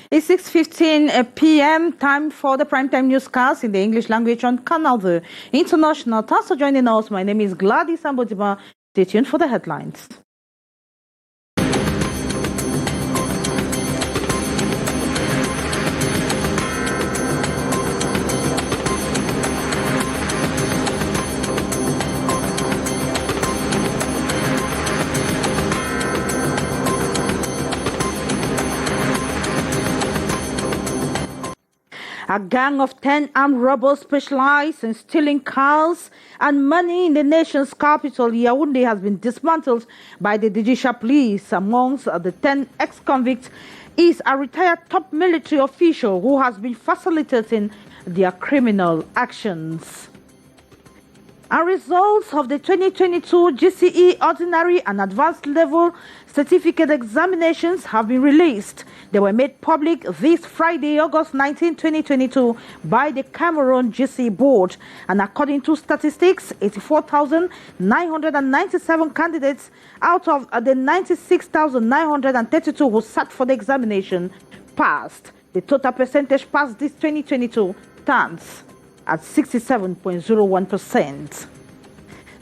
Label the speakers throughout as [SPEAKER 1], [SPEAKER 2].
[SPEAKER 1] It's 6:15 p.m. time for the primetime newscast in the English language on Canal, the international. Thanks for joining us. My name is Gladys Ambodiba. Stay tuned for the headlines. A gang of 10 armed robbers specialized in stealing cars and money in the nation's capital, Yaoundé, has been dismantled by the judicial police. Amongst the 10 ex-convicts is a retired top military official who has been facilitating their criminal actions. And results of the 2022 GCE Ordinary and Advanced Level Certificate examinations have been released. They were made public this Friday, August 19, 2022, by the Cameroon GCE Board. And according to statistics, 84,997 candidates out of the 96,932 who sat for the examination passed. The total percentage passed this 2022 stands at 67.01%.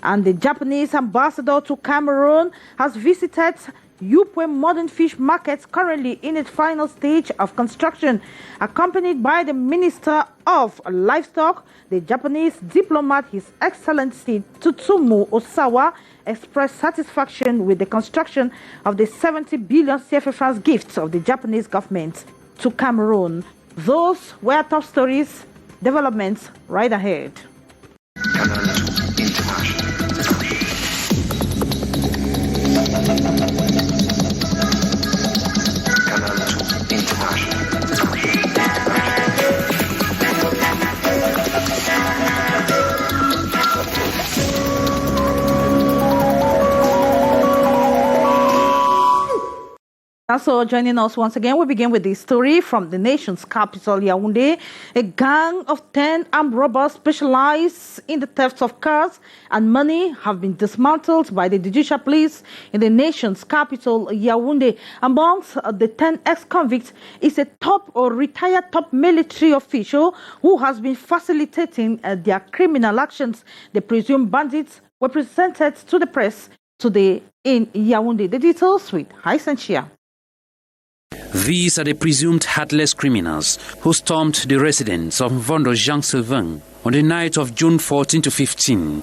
[SPEAKER 1] And the Japanese ambassador to Cameroon has visited Yupwe Modern Fish Market, currently in its final stage of construction. Accompanied by the Minister of Livestock, the Japanese diplomat, His Excellency Tutsumu Osawa, expressed satisfaction with the construction of the 70 billion CFA francs gifts of the Japanese government to Cameroon. Those were top stories. Developments right ahead. Also joining us once again, we begin with this story from the nation's capital, Yaoundé. A gang of 10 armed robbers specialized in the theft of cars and money have been dismantled by the judicial police in the nation's capital, Yaoundé. Amongst the 10 ex-convicts is a top or retired top military official who has been facilitating their criminal actions. The presumed bandits were presented to the press today in Yaoundé. The details with Haisenchia.
[SPEAKER 2] These are the presumed heartless criminals who stormed the residence of Mvondo Jean Sylvain on the night of June 14 to 15,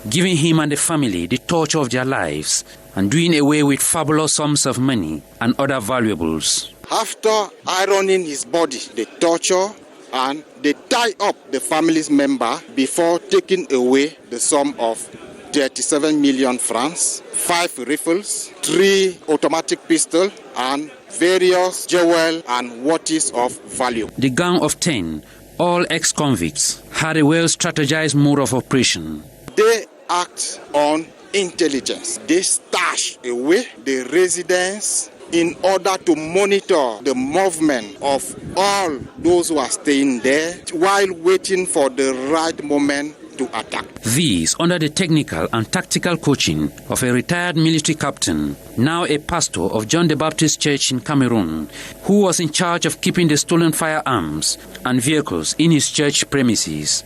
[SPEAKER 2] giving him and the family the torture of their lives and doing away with fabulous sums of money and other valuables.
[SPEAKER 3] After ironing his body, they torture and they tie up the family's member before taking away the sum of 37 million francs, 5 rifles, 3 automatic pistols, and various jewels and watches of value.
[SPEAKER 2] The gang of 10, all ex-convicts, had a well-strategized mode of operation.
[SPEAKER 3] They act on intelligence. They stash away the residence in order to monitor the movement of all those who are staying there while waiting for the right moment to attack.
[SPEAKER 2] These under the technical and tactical coaching of a retired military captain, now a pastor of John the Baptist Church in Cameroon, who was in charge of keeping the stolen firearms and vehicles in his church premises.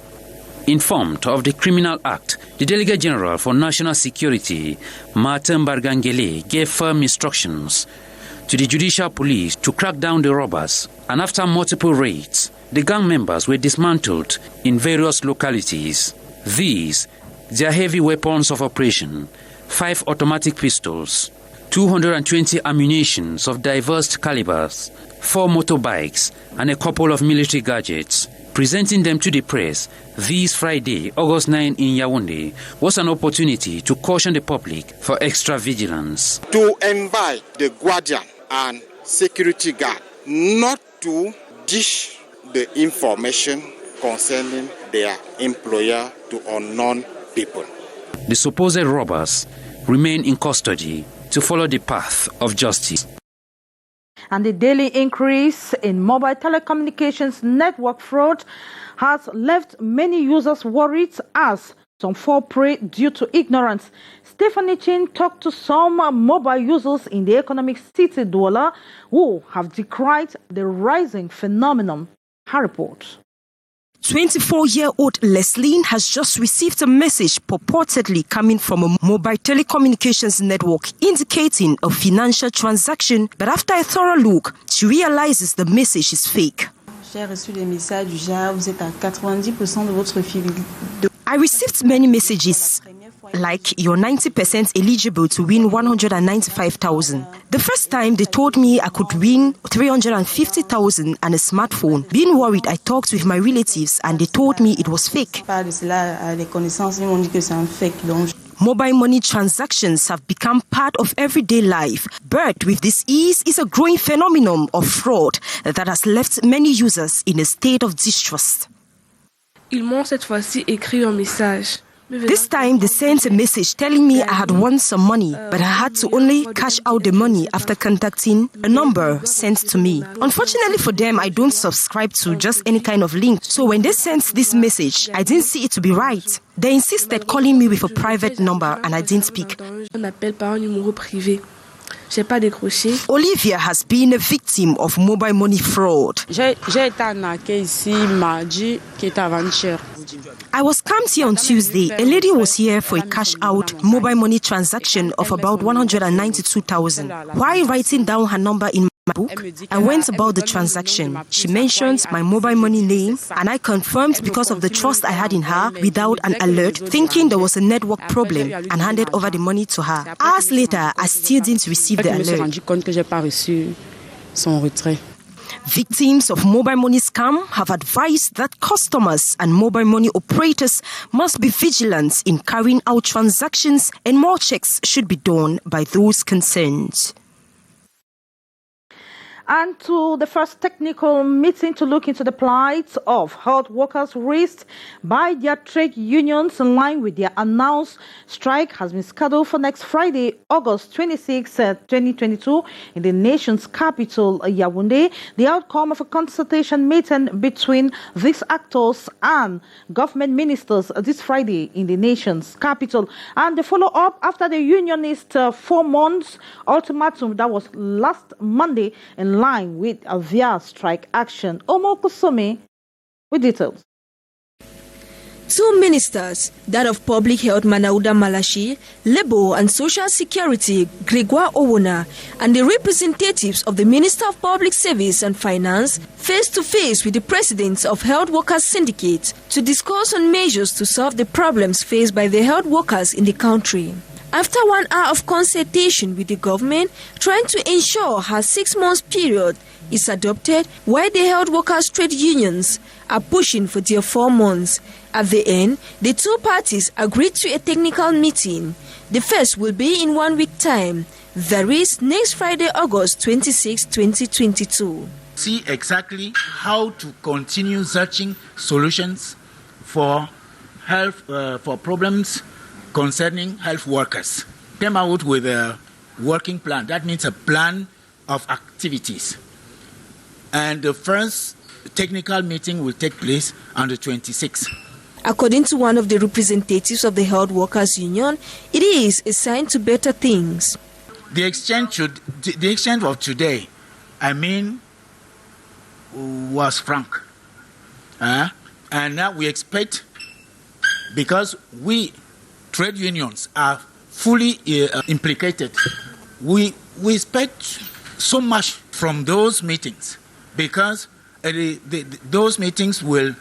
[SPEAKER 2] Informed of the criminal act, the Delegate General for National Security, MARTHE Bargangele, gave firm instructions to the judicial police to crack down the robbers, and after multiple raids, the gang members were dismantled in various localities. These, their heavy weapons of operation, 5 automatic pistols, 220 ammunitions of diverse calibers, 4 motorbikes, and a couple of military gadgets. Presenting them to the press this Friday, August 9 in Yaoundé, was an opportunity to caution the public for extra vigilance.
[SPEAKER 3] To invite the guardian and security guard not to dish the information concerning their employer to unknown people.
[SPEAKER 2] The supposed robbers remain in custody to follow the path of justice.
[SPEAKER 1] And the daily increase in mobile telecommunications network fraud has left many users worried as Some fall prey due to ignorance. Stephanie Chin talked to some mobile users in the economic city Douala who have decried the rising phenomenon. Her report.
[SPEAKER 4] 24-year-old Leslie has just received a message purportedly coming from a mobile telecommunications network indicating a financial transaction, but after a thorough look, she realizes the message is fake.
[SPEAKER 5] J'ai reçu des messages du genre, vous êtes à 90% de votre fidélité.
[SPEAKER 4] I received many messages like you're 90% eligible to win 195,000. The first time they told me I could win 350,000 and a smartphone. Being worried, I talked with my relatives and they told me it was fake. Mobile money transactions have become part of everyday life, but with this ease is a growing phenomenon of fraud that has left many users in a state of distrust.
[SPEAKER 6] Ils m'ont cette fois-ci écrit un message.
[SPEAKER 4] This time they sent a message telling me I had won some money, but I had to only cash out the money after contacting a number sent to me. Unfortunately for them, I don't subscribe to just any kind of link. So when they sent this message, I didn't see it to be right. They insisted calling me with a private number and I didn't speak. Olivia has been a victim of mobile money fraud. I was camped here on Tuesday. A lady was here for a cash-out mobile money transaction of about 192,000. While writing down her number in my book, I went about the transaction. She mentioned my mobile money name and I confirmed because of the trust I had in her without an alert, thinking there was a network problem, and handed over the money to her. Hours later, I still didn't receive the alert. Victims of mobile money scam have advised that customers and mobile money operators must be vigilant in carrying out transactions and more checks should be done by those concerned.
[SPEAKER 1] And to the first technical meeting to look into the plight of health workers raised by their trade unions in line with their announced strike has been scheduled for next Friday, August 26, 2022 in the nation's capital, Yaoundé. The outcome of a consultation meeting between these actors and government ministers this Friday in the nation's capital. And the follow-up after the unionist 4 months ultimatum that was last Monday in line with their strike action. Omo Kusome with details.
[SPEAKER 7] 2 ministers, that of Public Health Manauda Malashi, Labour and Social Security Gregoire Owona, and the representatives of the Minister of Public Service and Finance, face to face with the presidents of Health Workers Syndicate to discuss on measures to solve the problems faced by the health workers in the country. After 1 hour of consultation with the government, trying to ensure her 6-month period is adopted, while the health workers' trade unions are pushing for their 4 months. At the end, the 2 parties agreed to a technical meeting. The first will be in 1 week time. That is next Friday, August 26, 2022.
[SPEAKER 8] See exactly how to continue searching solutions for health for problems concerning health workers. Came out with a working plan. That means a plan of activities. And the first technical meeting will take place on the 26th.
[SPEAKER 7] According to one of the representatives of the Health Workers Union, it is a sign to better things.
[SPEAKER 8] The exchange of today, was frank. And now we expect, because we trade unions are fully implicated, we expect so much from those meetings, because those meetings will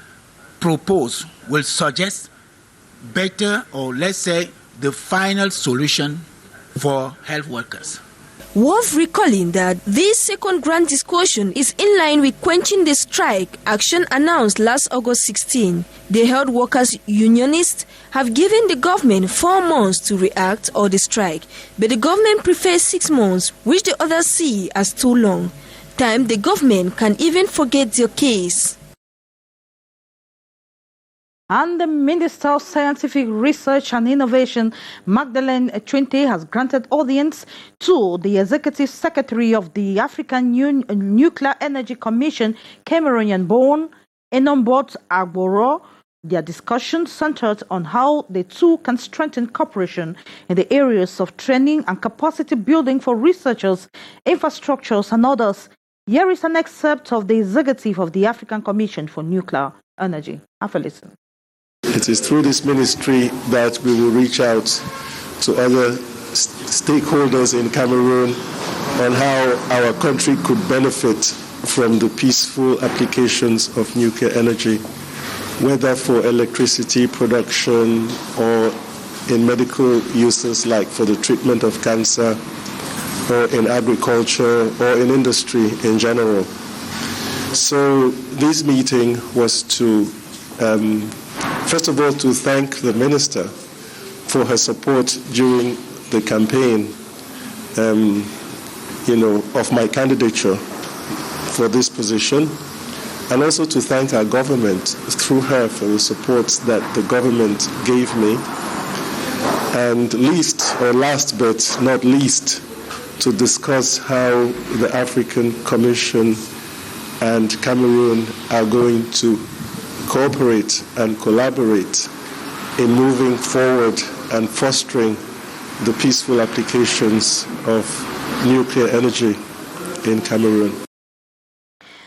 [SPEAKER 8] suggest better, or let's say the final solution for health workers.
[SPEAKER 7] Worth recalling that this second grand discussion is in line with quenching the strike action announced last August 16. The health workers unionists have given the government 4 months to react or the strike, but the government prefers 6 months, which the others see as too long. Time the government can even forget their case.
[SPEAKER 1] And the Minister of Scientific Research and Innovation, Magdalene Twinte, has granted audience to the Executive Secretary of the African Nuclear Energy Commission, Cameroonian-born Enombot Agboro, Their discussion centered on how the two can strengthen cooperation in the areas of training and capacity building for researchers, infrastructures, and others. Here is an excerpt of the executive of the African Commission for Nuclear Energy. Have a listen.
[SPEAKER 9] It is through this ministry that we will reach out to other stakeholders in Cameroon on how our country could benefit from the peaceful applications of nuclear energy, whether for electricity production or in medical uses like for the treatment of cancer, or in agriculture, or in industry in general. So this meeting was to, first of all, to thank the minister for her support during the campaign, of my candidature for this position, and also to thank our government through her for the support that the government gave me. And last but not least, to discuss how the African Commission and Cameroon are going to cooperate and collaborate in moving forward and fostering the peaceful applications of nuclear energy in Cameroon.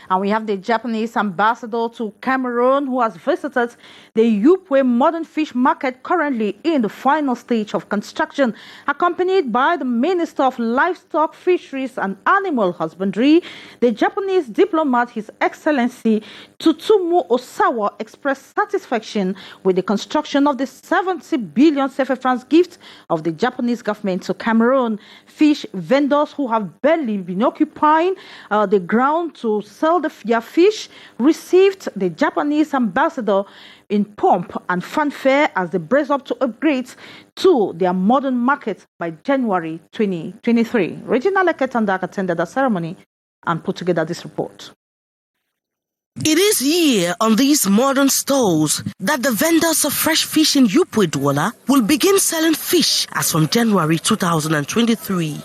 [SPEAKER 1] And we have the Japanese ambassador to Cameroon who has visited the Yupwe modern fish market, currently in the final stage of construction, accompanied by the Minister of Livestock, Fisheries and Animal Husbandry. The Japanese diplomat, His Excellency Tsutomu Osawa, expressed satisfaction with the construction of the 70 billion CFA francs gift of the Japanese government to Cameroon. Fish vendors who have barely been occupying the ground to sell their fish received the Japanese ambassador in pomp and fanfare as they brace up to upgrade to their modern market by January 2023. Regina Leketandak attended the ceremony and put together this report.
[SPEAKER 4] It is here on these modern stalls that the vendors of fresh fish in Yupwe Douala will begin selling fish as from January 2023.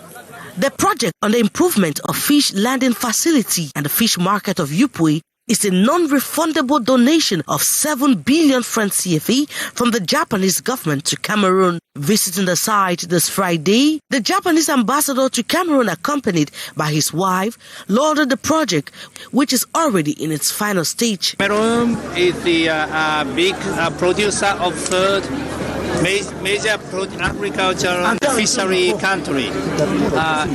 [SPEAKER 4] The project on the improvement of fish landing facility and the fish market of Yupwe is a non-refundable donation of 7 billion francs CFA from the Japanese government to Cameroon. Visiting the site this Friday, the Japanese ambassador to Cameroon, accompanied by his wife, lauded the project, which is already in its final stage.
[SPEAKER 10] Cameroon is the big producer of food, major agriculture and fishery country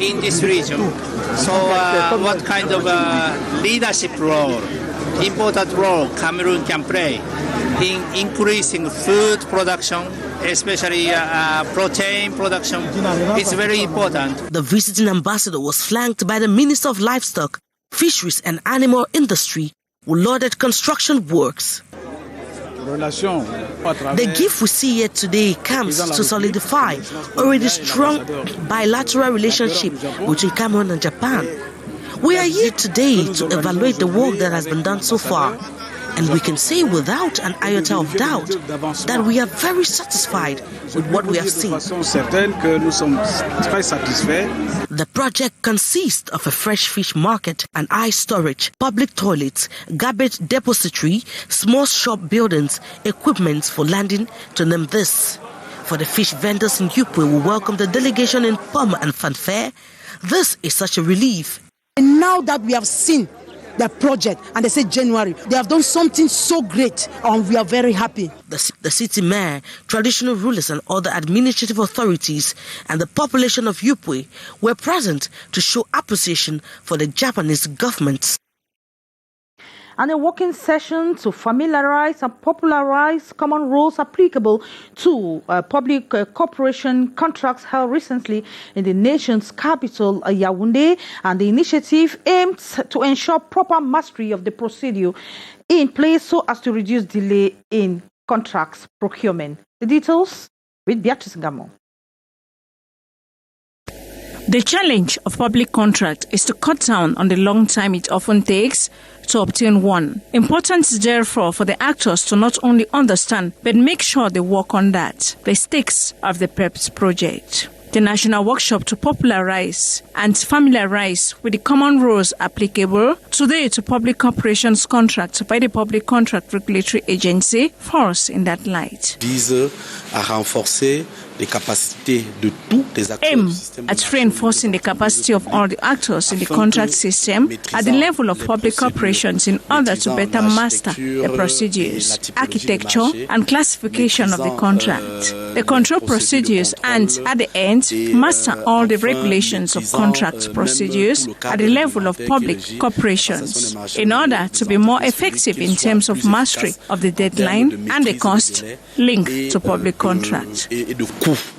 [SPEAKER 10] in this region. So what kind of leadership role, important role Cameroon can play in increasing food production, especially protein production, is very important.
[SPEAKER 4] The visiting ambassador was flanked by the Minister of Livestock, Fisheries and Animal Industry, who lauded construction works. The gift we see here today comes to solidify already strong bilateral relationship between Cameroon and Japan. We are here today to evaluate the work that has been done so far, and we can say without an iota of doubt that we are very satisfied with what we have seen. The project consists of a fresh fish market, an ice storage, public toilets, garbage depository, small shop buildings, equipment for landing, to name this. For the fish vendors in Yupwe, we welcome the delegation in pomp and fanfare. This is such a relief.
[SPEAKER 11] And now that we have seen the project, and they say January, they have done something so great, and we are very happy.
[SPEAKER 4] The city mayor, traditional rulers and other administrative authorities and the population of Yupwe were present to show appreciation for the Japanese government.
[SPEAKER 1] And a working session to familiarize and popularize common rules applicable to public corporation contracts held recently in the nation's capital, Yaoundé, and the initiative aimed to ensure proper mastery of the procedure in place so as to reduce delay in contracts procurement. The details with Beatrice Ngamo.
[SPEAKER 12] The challenge of public contract is to cut down on the long time it often takes to obtain one. Important is therefore for the actors to not only understand but make sure they work on that, the stakes of the PEPS project. the national workshop to popularize and familiarize with the common rules applicable today to public corporations contracts by the Public Contract Regulatory Agency falls in that light.
[SPEAKER 13] Vise à renforcer les capacités de tous les acteurs.
[SPEAKER 12] Aim at reinforcing the capacity of all the actors in the contract system at the level of public corporations in order to better master the procedures, architecture, and classification of the contract, the control procedures, and at the end, master all the regulations of contract procedures at the level of public corporations in order to be more effective in terms of mastery of the deadline and the cost linked to public contracts.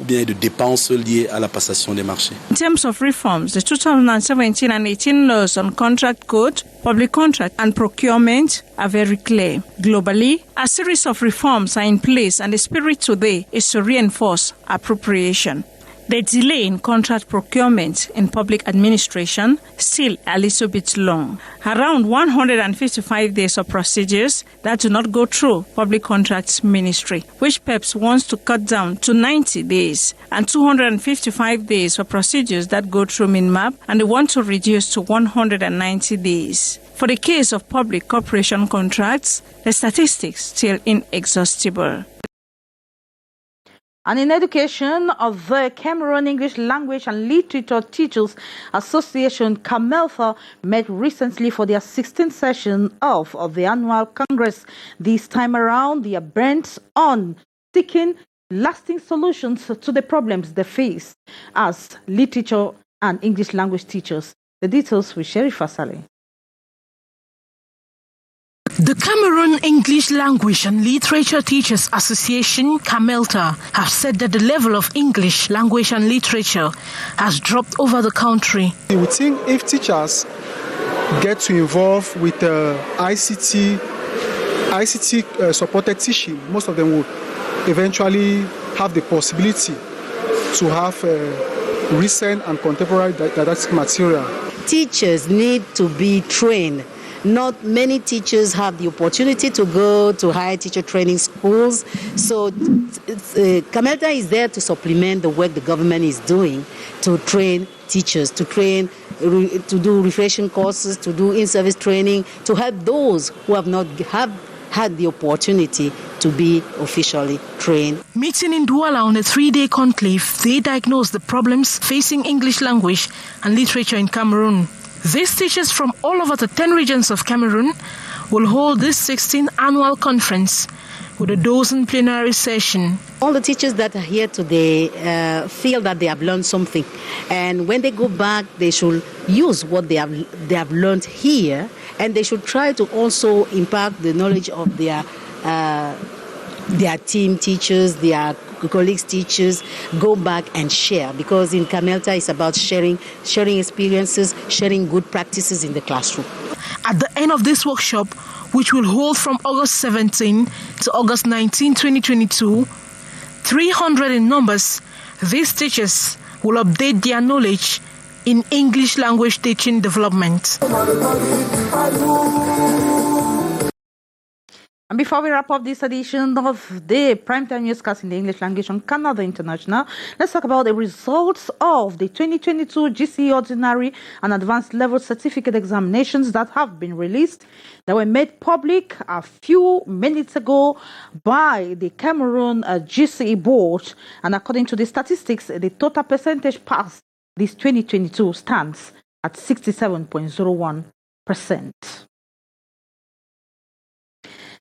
[SPEAKER 13] De dépenses liées à la passation des marchés.
[SPEAKER 12] In terms of reforms, the 2017 and 18 laws on contract code, public contract and procurement are very clear. Globally, a series of reforms are in place and the spirit today is to reinforce appropriation. The delay in contract procurement in public administration still a little bit long. Around 155 days of procedures that do not go through Public Contracts Ministry, which PEPS wants to cut down to 90 days, and 255 days for procedures that go through MINMAP, and they want to reduce to 190 days. For the case of public corporation contracts, the statistics still inexhaustible.
[SPEAKER 1] And in education, of the Cameroon English Language and Literature Teachers Association, CAMELTHA, met recently for their 16th session of the annual Congress. This time around, they are bent on seeking lasting solutions to the problems they face as literature and English language teachers. The details with Sherifa Saleh.
[SPEAKER 14] The Cameroon English Language and Literature Teachers Association, CAMELTHA, have said that the level of English language and literature has dropped over the country.
[SPEAKER 15] We think if teachers get to involve with ICT supported teaching, most of them would eventually have the possibility to have recent and contemporary didactic material.
[SPEAKER 16] Teachers need to be trained. Not many teachers have the opportunity to go to higher teacher training schools. So CAMELTHA is there to supplement the work the government is doing to train teachers, to do refreshing courses, to do in-service training, to help those who have not had the opportunity to be officially trained.
[SPEAKER 14] Meeting in Douala on a 3-day conclave, they diagnosed the problems facing English language and literature in Cameroon. These teachers from all over the 10 regions of Cameroon will hold this 16th annual conference with a dozen plenary session.
[SPEAKER 16] All the teachers that are here today feel that they have learned something, and when they go back, they should use what they have learned here, and they should try to also impact the knowledge of their team teachers, their colleagues teachers, go back and share, because in CAMELTHA it's about sharing experiences, sharing good practices in the classroom.
[SPEAKER 14] At the end of this workshop, which will hold from August 17 to August 19, 2022, 300 in numbers, these teachers will update their knowledge in English language teaching development.
[SPEAKER 1] And before we wrap up this edition of the Primetime Newscast in the English language on Canal International, let's talk about the results of the 2022 GCE Ordinary and Advanced Level Certificate examinations that have been released. They were made public a few minutes ago by the Cameroon GCE Board. And according to the statistics, the total percentage passed this 2022 stands at 67.01%.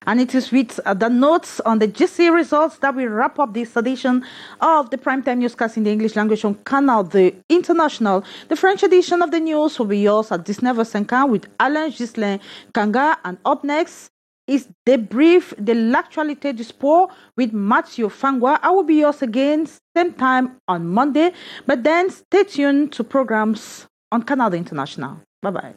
[SPEAKER 1] And it is with the notes on the GCE results that we wrap up this edition of the Primetime Newscast in the English language on Canal the International. The French edition of the news will be yours at 19h50 with Alain Ghislain Kanga. And up next is Debrief de l'Actualité du Sport with Mathieu Fangwa. I will be yours again, same time on Monday. But then stay tuned to programs on Canal the International. Bye-bye.